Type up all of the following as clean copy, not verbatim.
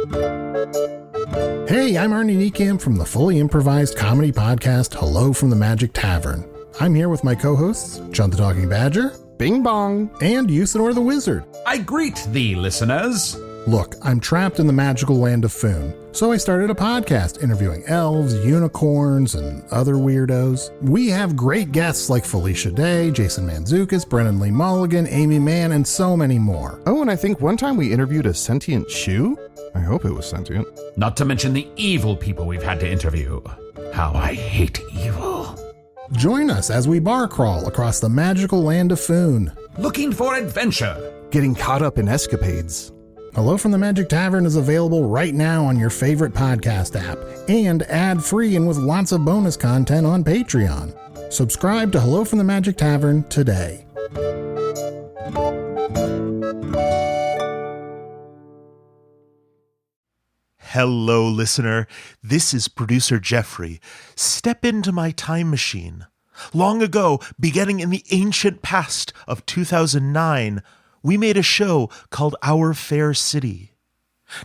Hey, I'm Arnie Niekamp from the fully improvised comedy podcast Hello from the Magic Tavern. I'm here with my co-hosts, John the Talking Badger, Bing Bong, and Usador the Wizard. I greet thee, listeners. Look, I'm trapped in the magical land of Foon, so I started a podcast interviewing elves, unicorns, and other weirdos. We have great guests like Felicia Day, Jason Mantzoukas, Brennan Lee Mulligan, Amy Mann, and so many more. Oh, and I think one time we interviewed a sentient shoe? I hope it was sentient. Not to mention the evil people we've had to interview. How I hate evil. Join us as we bar crawl across the magical land of Foon. Looking for adventure. Getting caught up in escapades. Hello from the Magic Tavern is available right now on your favorite podcast app and ad-free and with lots of bonus content on Patreon. Subscribe to Hello from the Magic Tavern today. Hello, listener. This is producer Jeffrey. Step into my time machine. Long ago, beginning in the ancient past of 2009, we made a show called Our Fair City.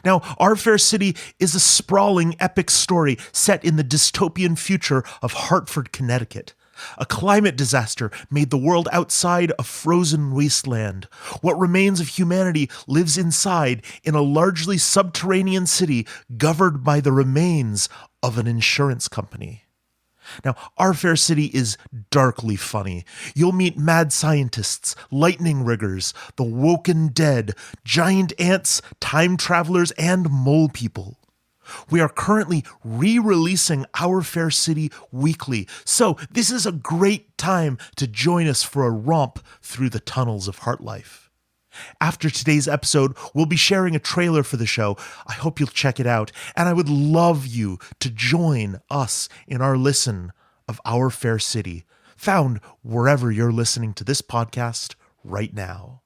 Now, Our Fair City is a sprawling, epic story set in the dystopian future of Hartford, Connecticut. A climate disaster made the world outside a frozen wasteland. What remains of humanity lives inside in a largely subterranean city governed by the remains of an insurance company. Now, Our Fair City is darkly funny. You'll meet mad scientists, lightning riggers, the woken dead, giant ants, time travelers, and mole people. We are currently re-releasing Our Fair City weekly, so this is a great time to join us for a romp through the tunnels of Heartlife. After today's episode, we'll be sharing a trailer for the show. I hope you'll check it out, and I would love you to join us in our listen of Our Fair City, found wherever you're listening to this podcast right now.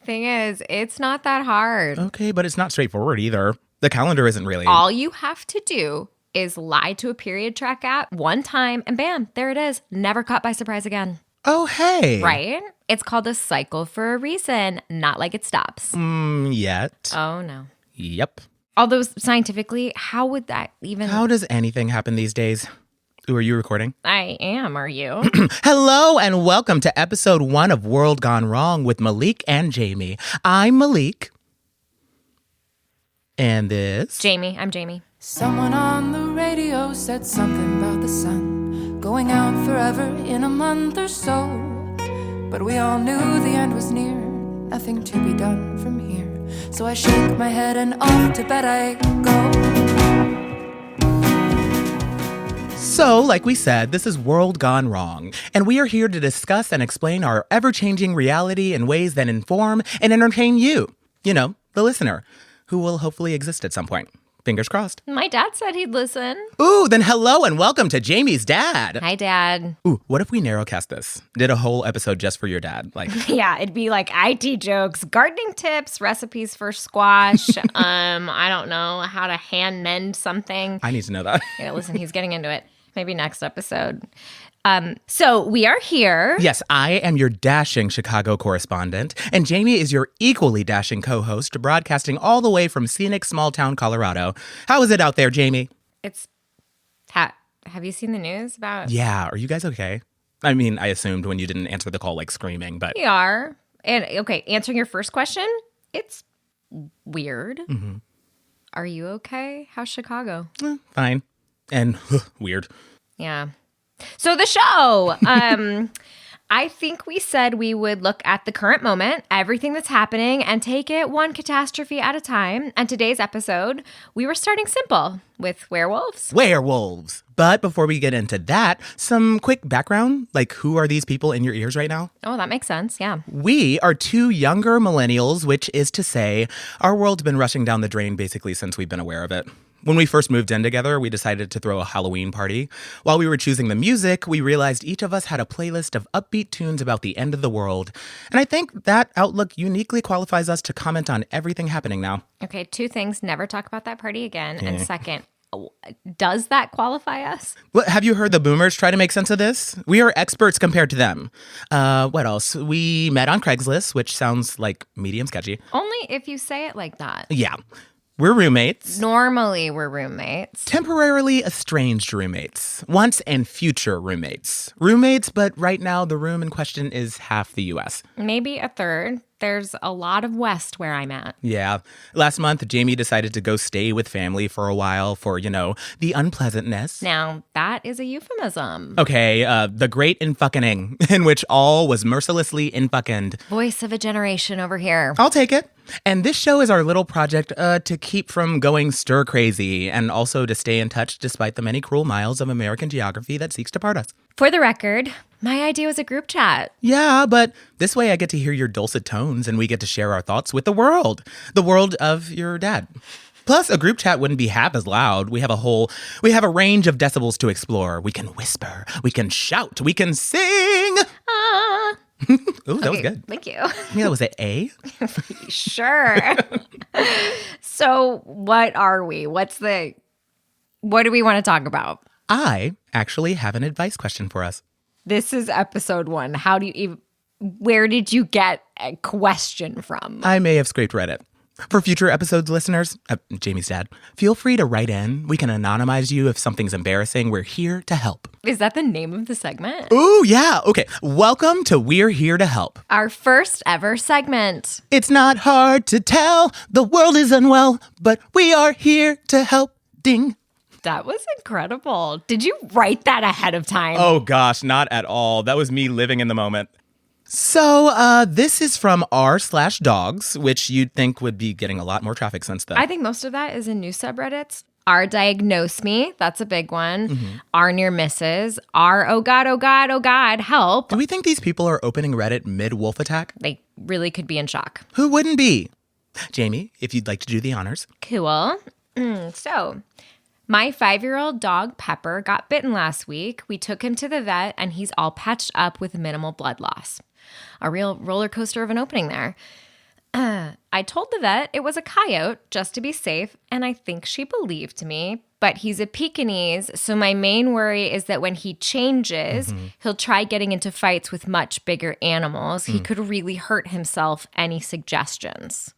Thing is, it's not that hard. Okay, but it's not straightforward either. The calendar isn't really... All you have to do is lie to a period track app one time, and bam, there it is. Never caught by surprise again. Oh, hey. Right? It's called a cycle for a reason, not like it stops. Yet. Oh, no. Yep. Although scientifically, how would that even... How does anything happen these days? Ooh, are you recording? I am, are you? Hello and welcome to episode 1 of World Gone Wrong with Malik and Jamie. I'm Malik. And this? Jamie, I'm Jamie. Someone on the radio said something about the sun going out forever in a month or so. But we all knew the end was near, nothing to be done from here. So I shake my head and off to bed I go. So, like we said, this is World Gone Wrong, and we are here to discuss and explain our ever-changing reality in ways that inform and entertain you, the listener, who will hopefully exist at some point. Fingers crossed. My dad said he'd listen. Ooh, then hello and welcome to Jamie's dad. Hi, Dad. Ooh, what if we narrowcast this? Did a whole episode just for your dad? Yeah, it'd be like IT jokes, gardening tips, recipes for squash. I don't know, how to hand mend something. I need to know that. Yeah, listen, he's getting into it. Maybe next episode. So we are here. Yes, I am your dashing Chicago correspondent, and Jamie is your equally dashing co-host, broadcasting all the way from scenic small-town Colorado. How is it out there, Jamie? It's... have you seen the news about... Yeah, are you guys okay? I mean, I assumed when you didn't answer the call, screaming, but... We are. And, okay, answering your first question, it's weird. Mm-hmm. Are you okay? How's Chicago? Fine. And weird. Yeah. So the show, I think we said we would look at the current moment, everything that's happening, and take it one catastrophe at a time. And today's episode, we were starting simple with werewolves. Werewolves. But before we get into that, some quick background, who are these people in your ears right now? Oh, that makes sense, yeah. We are 2 younger millennials, which is to say our world's been rushing down the drain basically since we've been aware of it. When we first moved in together, we decided to throw a Halloween party. While we were choosing the music, we realized each of us had a playlist of upbeat tunes about the end of the world. And I think that outlook uniquely qualifies us to comment on everything happening now. Okay, 2 things. Never talk about that party again. Yeah. And second, does that qualify us? Well, have you heard the boomers try to make sense of this? We are experts compared to them. What else? We met on Craigslist, which sounds like medium sketchy. Only if you say it like that. Yeah. We're roommates. Normally, we're roommates. Temporarily estranged roommates. Once and future roommates. Roommates, but right now the room in question is half the U.S. Maybe a third. There's a lot of West where I'm at. Yeah. Last month, Jamie decided to go stay with family for a while for, the unpleasantness. Now, that is a euphemism. Okay, the great infucking, in which all was mercilessly infuckened. Voice of a generation over here. I'll take it. And this show is our little project to keep from going stir crazy and also to stay in touch despite the many cruel miles of American geography that seeks to part us. For the record, my idea was a group chat. Yeah, but this way I get to hear your dulcet tones and we get to share our thoughts with the world of your dad. Plus, a group chat wouldn't be half as loud. We have a range of decibels to explore. We can whisper, we can shout, we can sing. Ooh, that was good. Thank you. Yeah, was it A? Sure. So what are we? What do we want to talk about? I actually have an advice question for us. This is episode 1. Where did you get a question from? I may have scraped Reddit. For future episodes, listeners, Jamie's dad, feel free to write in. We can anonymize you if something's embarrassing. We're here to help. Is that the name of the segment? Ooh, yeah. Okay. Welcome to We're Here to Help. Our first ever segment. It's not hard to tell. The world is unwell, but we are here to help. Ding. That was incredible. Did you write that ahead of time? Oh, gosh, not at all. That was me living in the moment. So, this is from r/dogs, which you'd think would be getting a lot more traffic since then. I think most of that is in news subreddits. R diagnose me, that's a big one. R near misses. R oh god, help. Do we think these people are opening Reddit mid-wolf attack? They really could be in shock. Who wouldn't be? Jamie, if you'd like to do the honors. Cool. So, my 5-year-old dog Pepper got bitten last week. We took him to the vet and he's all patched up with minimal blood loss. A real roller coaster of an opening there. I told the vet it was a coyote just to be safe, and I think she believed me. But he's a Pekingese, so my main worry is that when he changes, he'll try getting into fights with much bigger animals. He could really hurt himself. Any suggestions?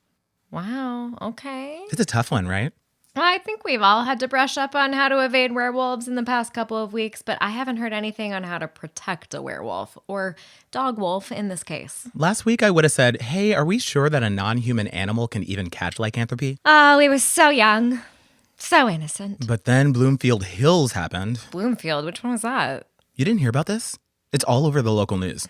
Wow, okay. It's a tough one, right? Well, I think we've all had to brush up on how to evade werewolves in the past couple of weeks, but I haven't heard anything on how to protect a werewolf, or dog wolf in this case. Last week I would have said, hey, are we sure that a non-human animal can even catch lycanthropy? Oh, we were so young. So innocent. But then Bloomfield Hills happened. Bloomfield? Which one was that? You didn't hear about this? It's all over the local news.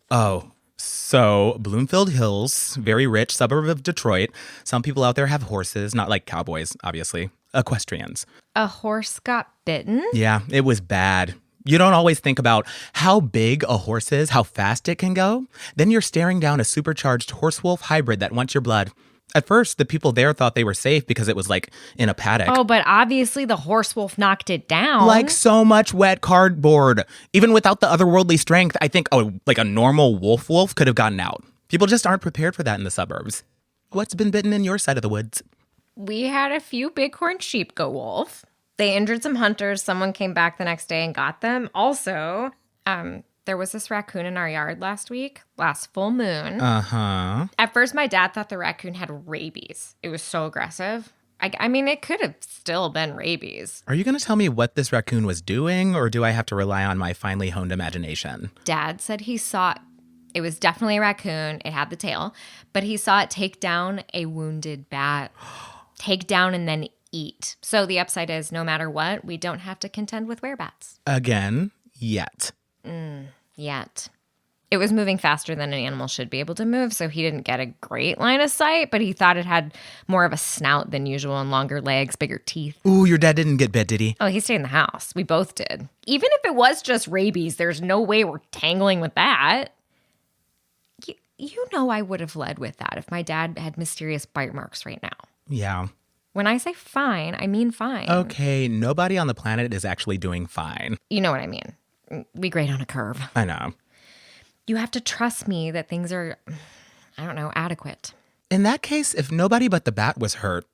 Oh, so Bloomfield Hills, very rich suburb of Detroit. Some people out there have horses, not like cowboys, obviously. Equestrians. A horse got bitten? Yeah, it was bad. You don't always think about how big a horse is, how fast it can go. Then you're staring down a supercharged horse-wolf hybrid that wants your blood. At first, the people there thought they were safe because it was like in a paddock. Oh, but obviously the horse wolf knocked it down. Like so much wet cardboard. Even without the otherworldly strength, I think like a normal wolf could have gotten out. People just aren't prepared for that in the suburbs. What's been bitten in your side of the woods? We had a few bighorn sheep go wolf. They injured some hunters. Someone came back the next day and got them. Also, there was this raccoon in our yard last full moon. Uh-huh. At first, my dad thought the raccoon had rabies. It was so aggressive. I mean, it could have still been rabies. Are you going to tell me what this raccoon was doing, or do I have to rely on my finely honed imagination? Dad said he saw it was definitely a raccoon. It had the tail, but he saw it take down a wounded bat. Take down and then eat. So the upside is no matter what, we don't have to contend with werebats. Again, yet. Yet. It was moving faster than an animal should be able to move, so he didn't get a great line of sight, but he thought it had more of a snout than usual and longer legs, bigger teeth. Ooh, your dad didn't get bit, did he? Oh, he stayed in the house. We both did. Even if it was just rabies, there's no way we're tangling with that. You know I would have led with that if my dad had mysterious bite marks right now. Yeah. When I say fine, I mean fine. Okay, nobody on the planet is actually doing fine. You know what I mean. We grade on a curve. I know. You have to trust me that things are, adequate. In that case, if nobody but the bat was hurt,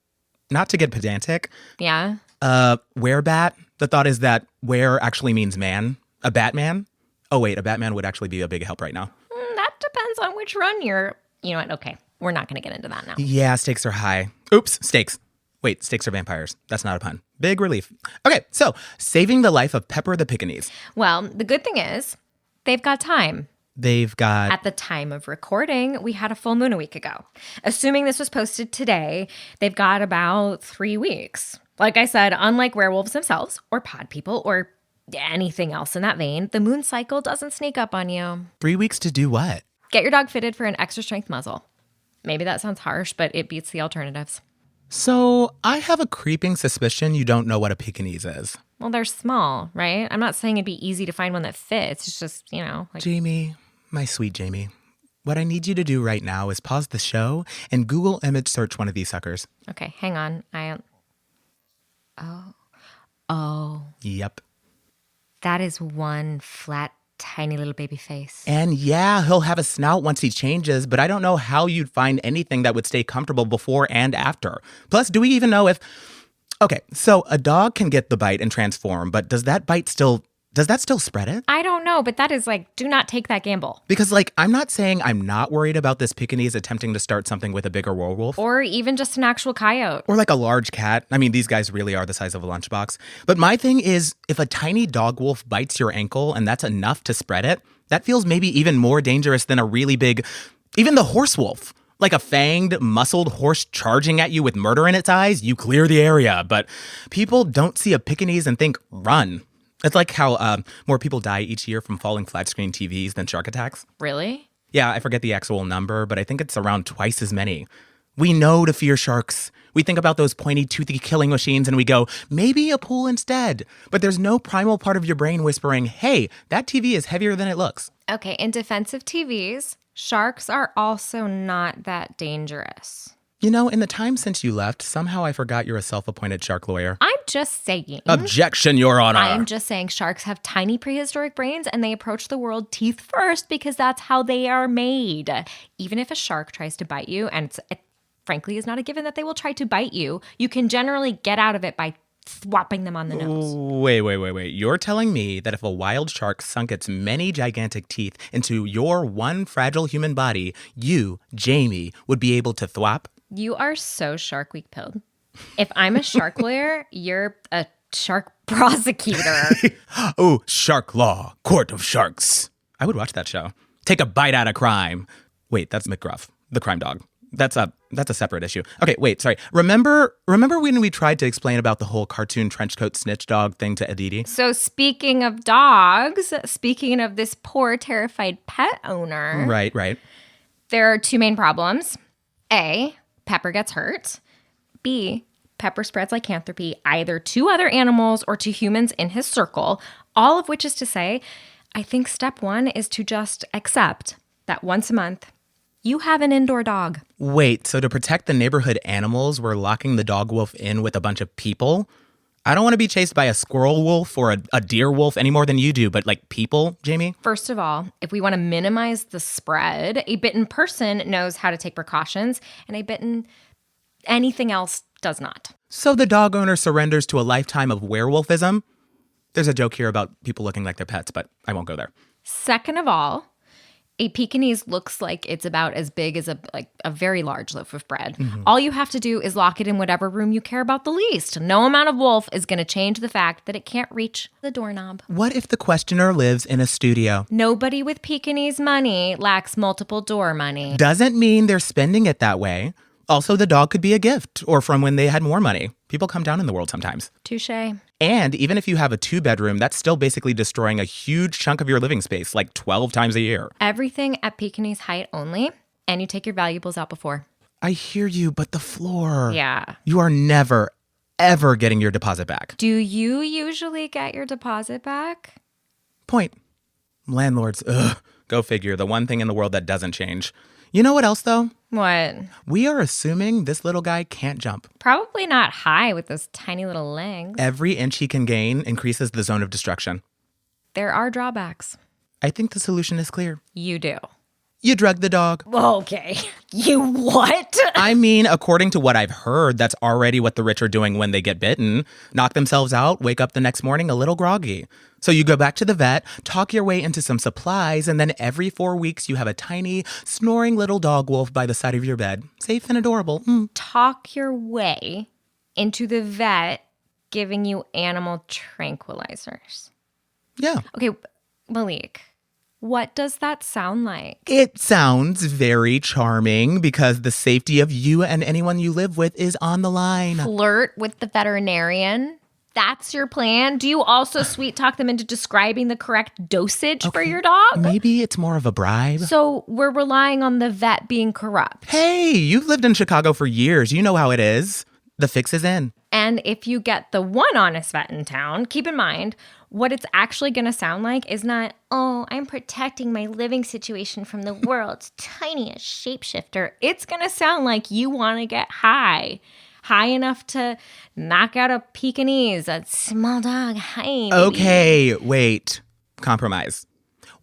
not to get pedantic. Yeah? Werebat, the thought is that were actually means man. A Batman? Oh wait, a Batman would actually be a big help right now. That depends on which run you're, you know what, okay. We're not going to get into that now. Yeah, stakes are high. Oops, stakes. Wait, steaks are vampires. That's not a pun. Big relief. Okay, so saving the life of Pepper the Pekingese. Well, the good thing is they've got time. They've got... At the time of recording, we had a full moon a week ago. Assuming this was posted today, they've got about 3 weeks. Like I said, unlike werewolves themselves or pod people or anything else in that vein, the moon cycle doesn't sneak up on you. 3 weeks to do what? Get your dog fitted for an extra strength muzzle. Maybe that sounds harsh, but it beats the alternatives. So I have a creeping suspicion you don't know what a Pekingese is. Well, they're small, right? I'm not saying it'd be easy to find one that fits. It's just, like... Jamie, my sweet Jamie, what I need you to do right now is pause the show and Google image search one of these suckers. Okay, hang on. Oh. Yep. That is one flat, tiny little baby face. And yeah, he'll have a snout once he changes, but I don't know how you'd find anything that would stay comfortable before and after. Plus, do we even know if... Okay, so a dog can get the bite and transform, but does that still spread it? I don't know, but that is do not take that gamble. Because I'm not saying I'm not worried about this Pekingese attempting to start something with a bigger werewolf. Or even just an actual coyote. Or a large cat. I mean, these guys really are the size of a lunchbox. But my thing is, if a tiny dog wolf bites your ankle and that's enough to spread it, that feels maybe even more dangerous than a really big, even the horse wolf. Like a fanged, muscled horse charging at you with murder in its eyes, you clear the area. But people don't see a Pekingese and think, run. It's like how more people die each year from falling flat-screen TVs than shark attacks. Really? Yeah, I forget the actual number, but I think it's around twice as many. We know to fear sharks. We think about those pointy, toothy killing machines and we go, maybe a pool instead. But there's no primal part of your brain whispering, hey, that TV is heavier than it looks. Okay, in defense of TVs, sharks are also not that dangerous. In the time since you left, somehow I forgot you're a self-appointed shark lawyer. I'm just saying. Objection, Your Honor. I'm just saying sharks have tiny prehistoric brains and they approach the world teeth first because that's how they are made. Even if a shark tries to bite you, and it frankly is not a given that they will try to bite you, you can generally get out of it by thwopping them on the nose. Wait. You're telling me that if a wild shark sunk its many gigantic teeth into your one fragile human body, you, Jamie, would be able to thwop? You are so Shark Week pilled. If I'm a shark lawyer, you're a shark prosecutor. Oh, Shark Law, Court of Sharks. I would watch that show. Take a bite out of crime. Wait, that's McGruff, the crime dog. That's a separate issue. Okay, wait, sorry. Remember when we tried to explain about the whole cartoon trenchcoat snitch dog thing to Aditi? So speaking of dogs, speaking of this poor terrified pet owner. Right. There are 2 main problems. A, Pepper gets hurt. B, Pepper spreads lycanthropy either to other animals or to humans in his circle, all of which is to say, I think step 1 is to just accept that once a month, you have an indoor dog. Wait, so to protect the neighborhood animals, we're locking the dog wolf in with a bunch of people? I don't want to be chased by a squirrel wolf or a deer wolf any more than you do, but people, Jamie? First of all, if we want to minimize the spread, a bitten person knows how to take precautions, and a bitten anything else does not. So the dog owner surrenders to a lifetime of werewolfism? There's a joke here about people looking like their pets, but I won't go there. Second of all, a Pekingese looks like it's about as big as a very large loaf of bread. Mm-hmm. All you have to do is lock it in whatever room you care about the least. No amount of wolf is going to change the fact that it can't reach the doorknob. What if the questioner lives in a studio? Nobody with Pekingese money lacks multiple door money. Doesn't mean they're spending it that way. Also, the dog could be a gift or from when they had more money. People come down in the world sometimes. Touché. And even if you have a 2-bedroom, that's still basically destroying a huge chunk of your living space, 12 times a year. Everything at Pekingese height only, and you take your valuables out before. I hear you, but the floor. Yeah. You are never, ever getting your deposit back. Do you usually get your deposit back? Point. Landlords, go figure, the one thing in the world that doesn't change. You know what else, though? What? We are assuming this little guy can't jump. Probably not high with those tiny little legs. Every inch he can gain increases the zone of destruction. There are drawbacks. I think the solution is clear. You do. You drug the dog. Okay. You what? I mean, according to what I've heard, that's already what the rich are doing when they get bitten. Knock themselves out, wake up the next morning a little groggy. So you go back to the vet, talk your way into some supplies, and then every 4 weeks you have a tiny, snoring little dog wolf by the side of your bed. Safe and adorable. Talk your way into the vet giving you animal tranquilizers. Yeah. Okay, Malik, what does that sound like? It sounds very charming because the safety of you and anyone you live with is on the line. Flirt with the veterinarian? That's your plan? Do you also sweet talk them into describing the correct dosage for your dog? Maybe it's more of a bribe. So we're relying on the vet being corrupt. Hey, you've lived in Chicago for years. You know how it is. The fix is in. And if you get the one honest vet in town, keep in mind, what it's actually going to sound like is not, oh, I'm protecting my living situation from the world's tiniest shapeshifter. It's going to sound like you want to get high enough to knock out a Pekingese, a small dog. Hi, baby. Okay, wait. Compromise.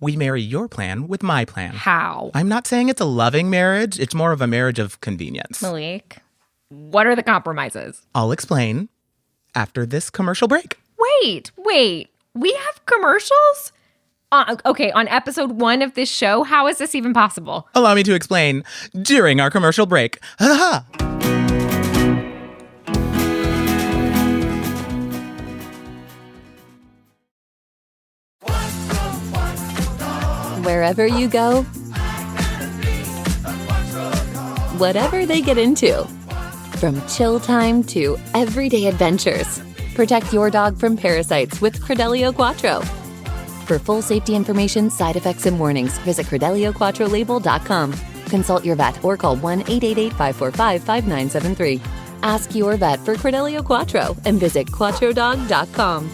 We marry your plan with my plan. How? I'm not saying it's a loving marriage. It's more of a marriage of convenience. Malik, what are the compromises? I'll explain after this commercial break. Wait. We have commercials? Okay, on episode 1 of this show, how is this even possible? Allow me to explain during our commercial break. Ha ha! Wherever you go, whatever they get into, from chill time to everyday adventures, protect your dog from parasites with Credelio Quattro. For full safety information, side effects, and warnings, visit CredeliaQuattroLabel.com. Consult your vet or call 1-888-545-5973. Ask your vet for Credelio Quattro and visit QuattroDog.com.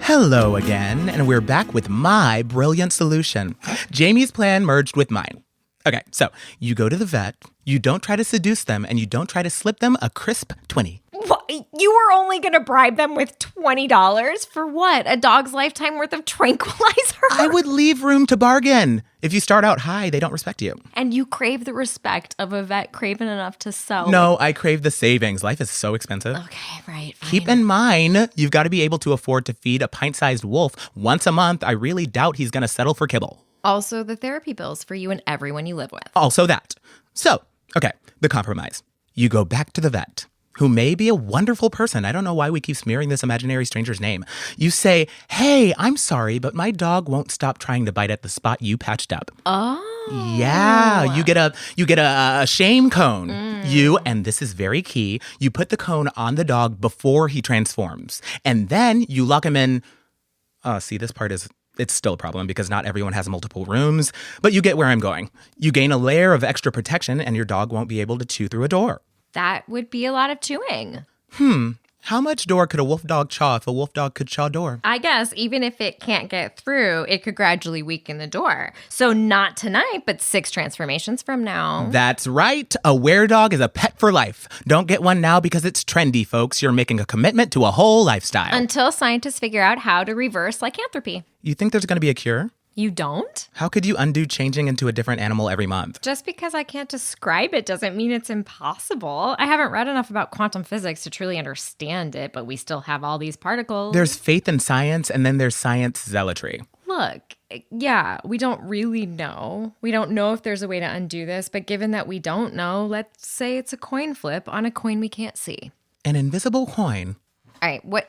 Hello again, and we're back with my brilliant solution. Jamie's plan merged with mine. Okay, so you go to the vet, you don't try to seduce them, and you don't try to slip them a crisp 20. What? You were only going to bribe them with $20? For what? A dog's lifetime worth of tranquilizer? I would leave room to bargain. If you start out high, they don't respect you. And you crave the respect of a vet craven enough to sell. No, I crave the savings. Life is so expensive. Okay, right. Fine. Keep in mind, you've got to be able to afford to feed a pint-sized wolf once a month. I really doubt he's going to settle for kibble. Also, the therapy bills for you and everyone you live with. Also that. So, okay, the compromise. You go back to the vet, who may be a wonderful person. I don't know why we keep smearing this imaginary stranger's name. You say, hey, I'm sorry, but my dog won't stop trying to bite at the spot you patched up. Oh. Yeah, you get a shame cone. And this is very key, you put the cone on the dog before he transforms. And then you lock him in. See, this part it's still a problem because not everyone has multiple rooms, but you get where I'm going. You gain a layer of extra protection and your dog won't be able to chew through a door. That would be a lot of chewing. How much door could a wolf dog chaw if a wolf dog could chaw door? I guess even if it can't get through, it could gradually weaken the door. So not tonight, but 6 transformations from now. That's right. A were-dog is a pet for life. Don't get one now because it's trendy, folks. You're making a commitment to a whole lifestyle. Until scientists figure out how to reverse lycanthropy. You think there's going to be a cure? You don't? How could you undo changing into a different animal every month? Just because I can't describe it doesn't mean it's impossible. I haven't read enough about quantum physics to truly understand it, but we still have all these particles. There's faith in science, and then there's science zealotry. Look, yeah, we don't really know. We don't know if there's a way to undo this, but given that we don't know, let's say it's a coin flip on a coin we can't see. An invisible coin? All right, what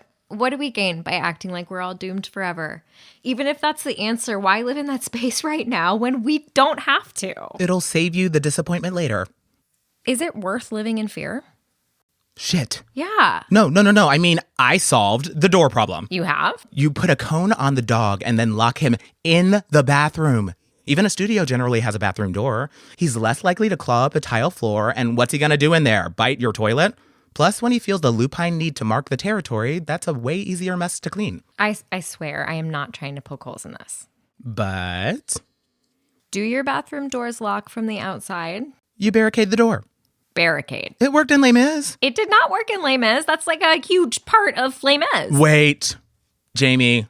do we gain by acting like we're all doomed forever? Even if that's the answer, why live in that space right now when we don't have to? It'll save you the disappointment later. Is it worth living in fear? Shit. Yeah. No. I mean, I solved the door problem. You have? You put a cone on the dog and then lock him in the bathroom. Even a studio generally has a bathroom door. He's less likely to claw up a tile floor, and what's he gonna do in there? Bite your toilet? Plus, when he feels the lupine need to mark the territory, that's a way easier mess to clean. I swear, I am not trying to poke holes in this. But Do your bathroom doors lock from the outside? you barricade the door. Barricade. It worked in Les Mis. It did not work in Les Mis. That's like a huge part of Les Mis. Wait, Jamie.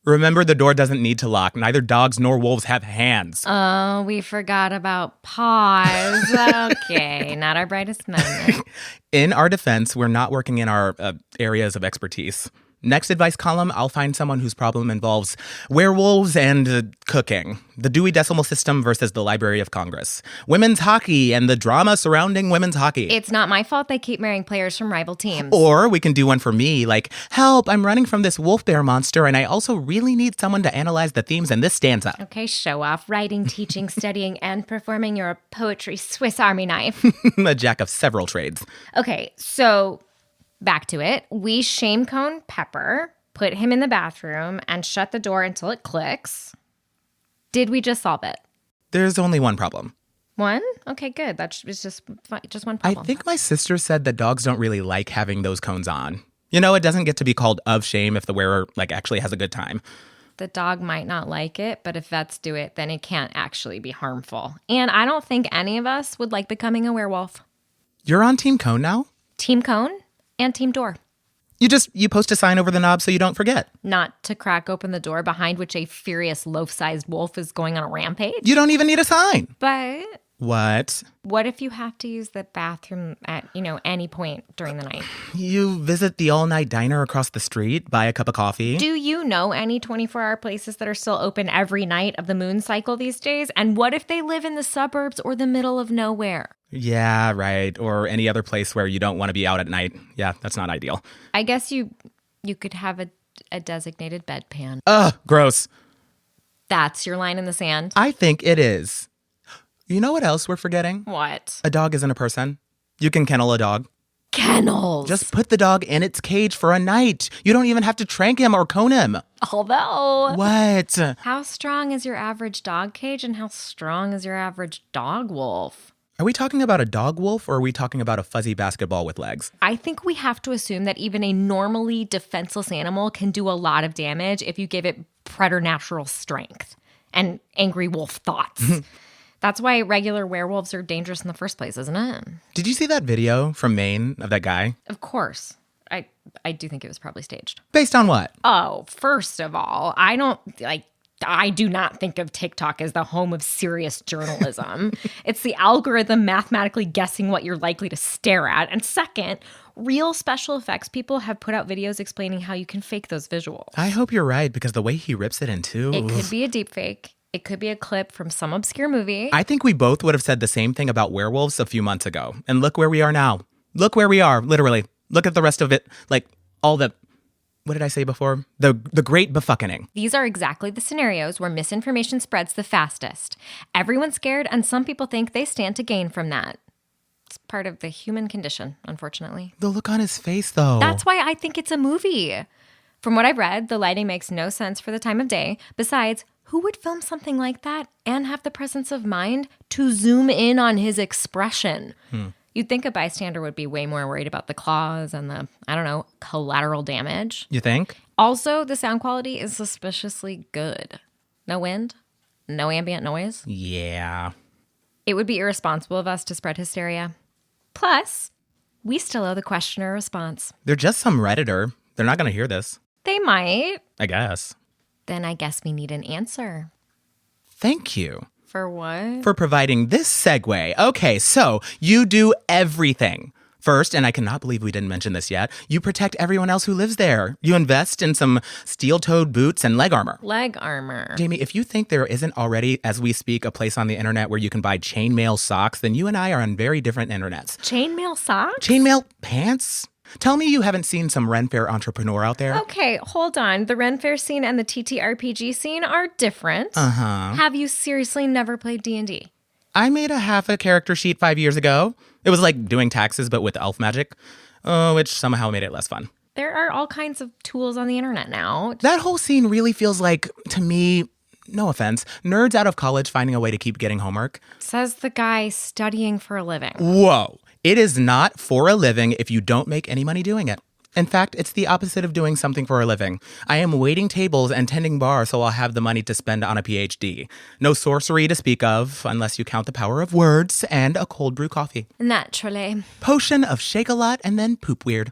Remember, the door doesn't need to lock. Neither dogs nor wolves have hands. Oh, we forgot about paws. Okay, not our brightest moment. In our defense, we're not working in our areas of expertise. Next advice column, I'll find someone whose problem involves werewolves and cooking. The Dewey Decimal System versus the Library of Congress. Women's hockey and the drama surrounding women's hockey. It's not my fault they keep marrying players from rival teams. Or we can do one for me, like, help, I'm running from this wolf bear monster and I also really need someone to analyze the themes in this stanza. Okay, show off. Writing, teaching, studying, and performing your poetry Swiss Army knife. A jack of several trades. Okay, so back to it. We shame cone Pepper, put him in the bathroom, and shut the door until it clicks. Did we just solve it? There's only one problem. One? Okay, good. That's just one I problem. think my sister said that dogs don't really like having those cones on. You know, it doesn't get to be called of shame if the wearer, actually has a good time. The dog might not like it, but if vets do it, then it can't actually be harmful. And I don't think any of us would like becoming a werewolf. You're on Team Cone now? Team Cone and Team Door. You post a sign over the knob so you don't forget. Not to crack open the door behind which a furious loaf-sized wolf is going on a rampage. You don't even need a sign. But What? what if you have to use the bathroom at, any point during the night? You visit the all-night diner across the street, buy a cup of coffee. Do you know any 24-hour places that are still open every night of the moon cycle these days? And what if they live in the suburbs or the middle of nowhere? Yeah, right. Or any other place where you don't want to be out at night. Yeah, that's not ideal. I guess you could have a designated bedpan. Ugh, gross. That's your line in the sand? I think it is. You know what else we're forgetting? What? A dog isn't a person. You can kennel a dog. Kennels. Just put the dog in its cage for a night. You don't even have to trank him or cone him. Although... What? How strong is your average dog cage and how strong is your average dog wolf? Are we talking about a dog wolf or are we talking about a fuzzy basketball with legs? I think we have to assume that even a normally defenseless animal can do a lot of damage if you give it preternatural strength and angry wolf thoughts. That's why regular werewolves are dangerous in the first place, isn't it? Did you see that video from Maine of that guy? Of course. I do think it was probably staged. Based on what? Oh, first of all, I do not think of TikTok as the home of serious journalism. It's the algorithm mathematically guessing what you're likely to stare at. And second, real special effects people have put out videos explaining how you can fake those visuals. I hope you're right because the way he rips it in two. It could be a deepfake. It could be a clip from some obscure movie. I think we both would have said the same thing about werewolves a few months ago. And look where we are now. Look where we are, literally. Look at the rest of it. All the... What did I say before? The great befuckening. These are exactly the scenarios where misinformation spreads the fastest. Everyone's scared, and some people think they stand to gain from that. It's part of the human condition, unfortunately. The look on his face, though. That's why I think it's a movie. From what I've read, the lighting makes no sense for the time of day. Besides, who would film something like that and have the presence of mind to zoom in on his expression? You'd think a bystander would be way more worried about the claws and the, collateral damage. You think? Also, the sound quality is suspiciously good. No wind, no ambient noise. Yeah. It would be irresponsible of us to spread hysteria. Plus, we still owe the questioner a response. They're just some Redditor. They're not going to hear this. They might. I guess. Then I guess we need an answer. Thank you. For what? For providing this segue. Okay, so you do everything. First, and I cannot believe we didn't mention this yet, you protect everyone else who lives there. You invest in some steel-toed boots and leg armor. Leg armor. Jamie, if you think there isn't already, as we speak, a place on the internet where you can buy chainmail socks, then you and I are on very different internets. Chainmail socks? Chainmail pants? Tell me you haven't seen some Ren Fair entrepreneur out there. Okay, hold on. The Ren Fair scene and the TTRPG scene are different. Uh-huh. Have you seriously never played D&D? I made a half a character sheet 5 years ago. It was like doing taxes, but with elf magic, which somehow made it less fun. There are all kinds of tools on the internet now. That whole scene really feels like, to me, no offense, nerds out of college finding a way to keep getting homework. Says the guy studying for a living. Whoa. It is not for a living if you don't make any money doing it. In fact, it's the opposite of doing something for a living. I am waiting tables and tending bar so I'll have the money to spend on a PhD. No sorcery to speak of, unless you count the power of words and a cold brew coffee. Naturally. Potion of shake a lot and then poop weird.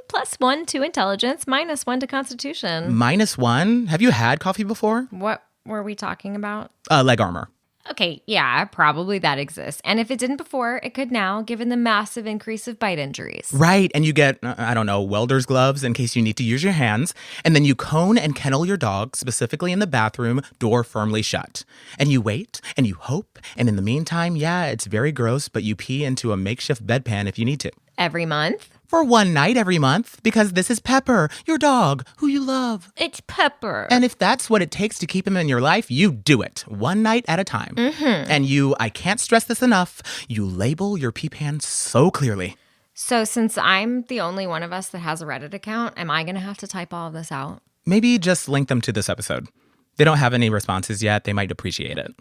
+1 to intelligence, -1 to constitution. -1? Have you had coffee before? What were we talking about? Leg armor. Okay, yeah, probably that exists. And if it didn't before, it could now, given the massive increase of bite injuries. Right, and you get, welder's gloves in case you need to use your hands. And then you cone and kennel your dog, specifically in the bathroom, door firmly shut. And you wait, and you hope, and in the meantime, yeah, it's very gross, but you pee into a makeshift bedpan if you need to. Every month? For one night every month, because this is Pepper, your dog, who you love. It's Pepper. And if that's what it takes to keep him in your life, you do it, one night at a time. Mm-hmm. And I can't stress this enough, you label your pee pan so clearly. So since I'm the only one of us that has a Reddit account, am I going to have to type all of this out? Maybe just link them to this episode. They don't have any responses yet. They might appreciate it.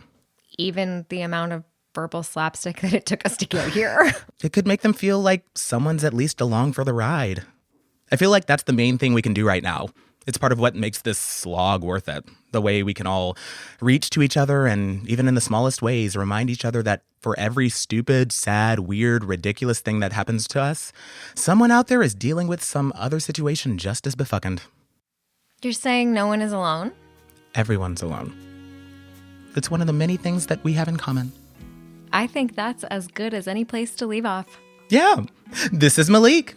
Even the amount of verbal slapstick that it took us to get here. It could make them feel like someone's at least along for the ride. I feel like that's the main thing we can do right now. It's part of what makes this slog worth it. The way we can all reach to each other and, even in the smallest ways, remind each other that for every stupid, sad, weird, ridiculous thing that happens to us, someone out there is dealing with some other situation just as befuckend. You're saying no one is alone? Everyone's alone. It's one of the many things that we have in common. I think that's as good as any place to leave off. Yeah. This is Malik.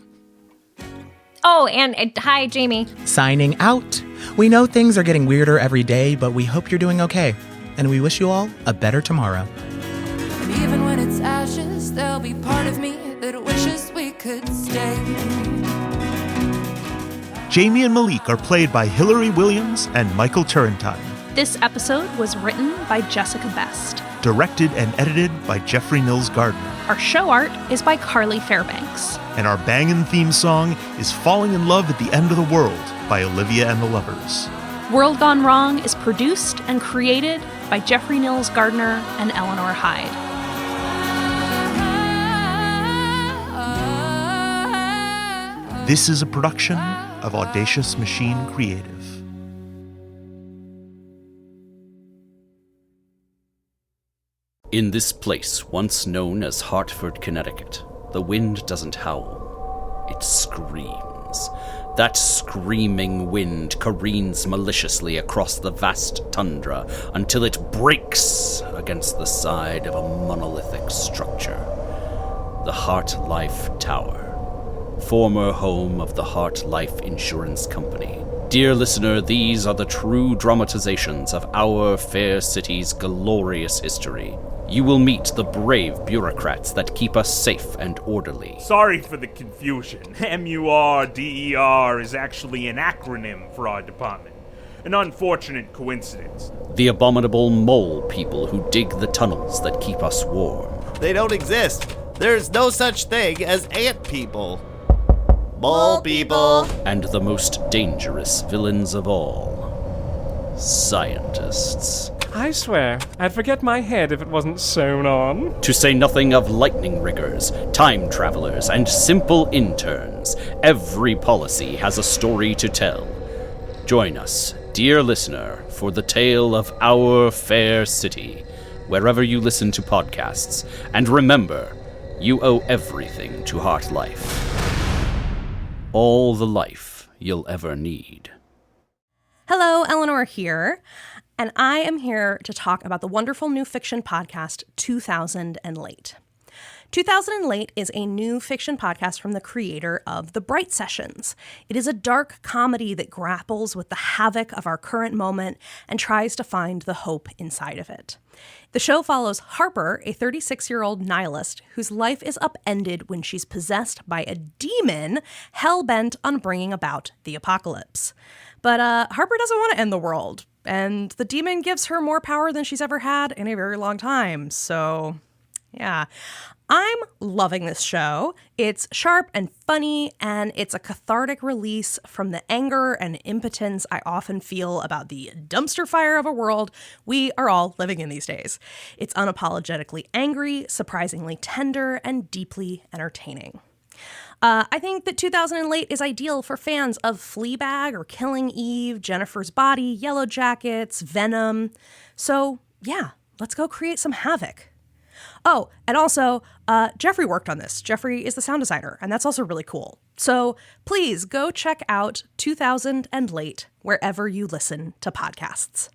Oh, and hi, Jamie. Signing out. We know things are getting weirder every day, but we hope you're doing okay. And we wish you all a better tomorrow. And even when it's ashes, there'll be part of me that wishes we could stay. Jamie and Malik are played by Hilary Williams and Michael Turrentine. This episode was written by Jessica Best. Directed and edited by Jeffrey Nils Gardner. Our show art is by Carly Fairbanks. And our bangin' theme song is Falling in Love at the End of the World by Olivia and the Lovers. World Gone Wrong is produced and created by Jeffrey Nils Gardner and Eleanor Hyde. This is a production of Audacious Machine Creative. In this place, once known as Hartford, Connecticut, the wind doesn't howl. It screams. That screaming wind careens maliciously across the vast tundra until it breaks against the side of a monolithic structure. The Heart Life Tower, former home of the Heart Life Insurance Company. Dear listener, these are the true dramatizations of our fair city's glorious history. You will meet the brave bureaucrats that keep us safe and orderly. Sorry for the confusion. MURDER is actually an acronym for our department. An unfortunate coincidence. The abominable mole people who dig the tunnels that keep us warm. They don't exist. There's no such thing as ant people. Mole people. And the most dangerous villains of all. Scientists. I swear, I'd forget my head if it wasn't sewn on. To say nothing of lightning riggers, time travelers, and simple interns, every policy has a story to tell. Join us, dear listener, for the tale of our fair city, wherever you listen to podcasts. And remember, you owe everything to Heart Life. All the life you'll ever need. Hello, Eleanor here. And I am here to talk about the wonderful new fiction podcast, 2000 and Late. 2000 and Late is a new fiction podcast from the creator of The Bright Sessions. It is a dark comedy that grapples with the havoc of our current moment and tries to find the hope inside of it. The show follows Harper, a 36-year-old nihilist whose life is upended when she's possessed by a demon hell-bent on bringing about the apocalypse. But Harper doesn't want to end the world. And the demon gives her more power than she's ever had in a very long time. So, yeah. I'm loving this show. It's sharp and funny, and it's a cathartic release from the anger and impotence I often feel about the dumpster fire of a world we are all living in these days. It's unapologetically angry, surprisingly tender, and deeply entertaining. I think that 2000 and Late is ideal for fans of Fleabag or Killing Eve, Jennifer's Body, Yellow Jackets, Venom. So, yeah, let's go create some havoc. Oh, and also, Jeffrey worked on this. Jeffrey is the sound designer, and that's also really cool. So please go check out 2000 and Late wherever you listen to podcasts.